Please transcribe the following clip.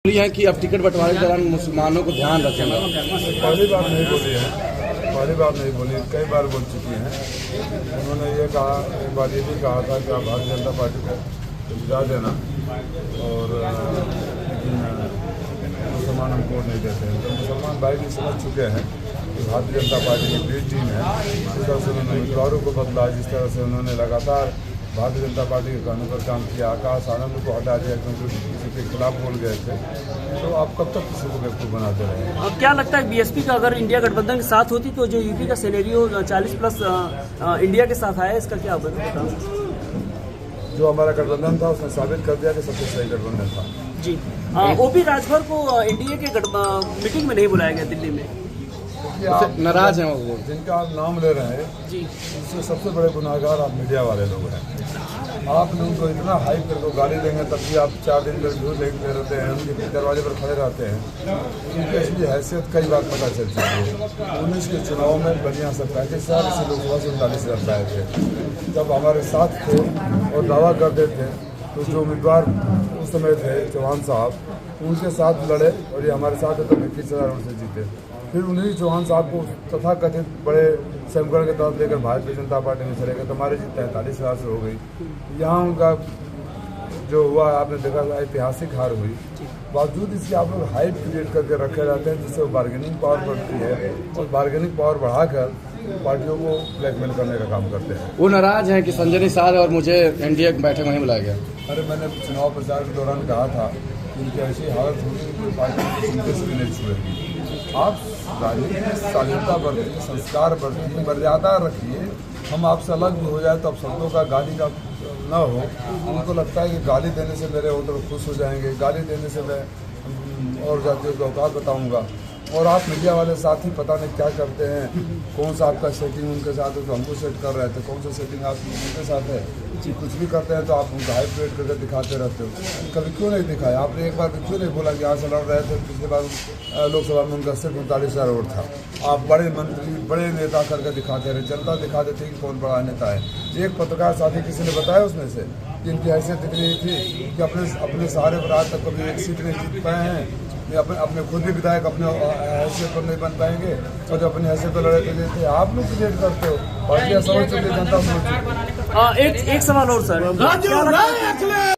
है कि अब टिकट बंटवारे के दौरान मुसलमानों को ध्यान रखेंगे। पहली बार नहीं बोली है, पहली बार नहीं बोली, कई बार बोल चुकी हैं। उन्होंने ये कहा, एक बार ये भी कहा था कि आप भारतीय जनता पार्टी को सुझाव देना और मुसलमान हम वोट नहीं देते हैं। तो मुसलमान भाई भी समझ चुके हैं कि भारतीय जनता पार्टी की बड़ी टीम है। जिस तरह से उन्होंने उम्मीदवारों को बदला, जिस तरह से उन्होंने लगातार भारतीय जनता पार्टी के कहने पर काम किया, आकाश आनंद को हटा दिया क्योंकि किसी के खिलाफ बोल गए थे। तो आप कब तक किसी को बेवकूफ़ बनाते रहे? अब क्या लगता है बीएसपी का अगर इंडिया गठबंधन के साथ होती तो जो यूपी का सिनेरियो 40+ इंडिया के साथ आया, इसका क्या बताओ? जो हमारा गठबंधन था उसने साबित कर दिया कि सबसे सही गठबंधन था। जी, ओपी राजभर को एनडीए के मीटिंग में नहीं बुलाया गया दिल्ली में। आप नाराज हैं वो, जिनका आप नाम ले रहे हैं जी, उससे सबसे बड़े गुनाहगार आप मीडिया वाले लोग हैं। आप लोगों को इतना हाइप करके गाली देंगे तब भी आप 4 दिन तक झूठ देखते रहते हैं, उनके दरवाजे पर खड़े रहते हैं। उनकी असली हैसियत कई बार पता चल चुकी है। 19 के चुनाव में बढ़िया से 35,000, इसी लोकसभा से 39,000 पाए थे। जब हमारे साथ थे और दावा करते थे तो जो उम्मीदवार उस समय थे चौहान साहब, उनके साथ लड़े और ये हमारे साथ है तो 21,000 उनसे जीते। फिर उन्हीं चौहान साहब को तथाकथित बड़े समीकरण के तहत लेकर भारतीय जनता पार्टी में चले गए तो हमारी जीत 43,000 से हो गई। यहाँ उनका जो हुआ आपने देखा, ऐतिहासिक हार हुई। बावजूद इसके आप लोग हाइप क्रिएट करके रखे रहते हैं, जिससे बार्गेनिंग पावर बढ़ती है और बार्गेनिंग पावर बढ़ाकर पार्टियों को ब्लैकमेल करने का काम करते हैं। वो नाराज हैं कि संजय निषाद और मुझे एनडीए की बैठक में नहीं बुलाया गया। अरे मैंने चुनाव प्रचार के दौरान कहा था कि इनकी ऐसी हालत होगी कि पार्टी की सिंपल भी नहीं छुएगी। आप राजनीति में शालीनता बरतिए, संस्कार बरतिए, मर्यादा रखिए। हम आपसे अलग भी हो जाए तो अब शब्दों का गाली का न हो। उनको लगता है कि गाली देने से मेरे वोटर खुश हो जाएंगे, गाली देने से मैं और जातियों को औकात बताऊंगा। और आप मीडिया वाले साथ ही पता नहीं क्या करते हैं, कौन सा आपका सेटिंग उनके साथ है तो हमको सेट कर रहे थे, कौन सा सेटिंग आप उनके साथ है जी। कुछ भी करते हैं तो आप उनका हाइप क्रिएट करके दिखाते रहते हो। कभी क्यों नहीं दिखाया? आपने एक बार भी क्यों नहीं बोला कि यहाँ से लड़ रहे थे, पिछले बार लोकसभा में उनका सिर्फ 39,000 वोट था। आप बड़े मंत्री, बड़े नेता करके दिखाते रहे, जनता दिखा देती कि कौन बड़ा नेता है। एक पत्रकार साथी किसी ने बताया उसमें से कि इनकी हैसियत इतनी थी कि अपने सहारे पर आज तक कभी एक सीट नहीं जीत पाए हैं। ये अपने खुद भी विधायक अपने हैसियत पर नहीं बन पाएंगे और जो अपनी हैसियत पर लड़े थे आप लोग क्रिएट करते हो। पार्टियां समझ चुकी, जनता समझ चुकी। एक सवाल और सर,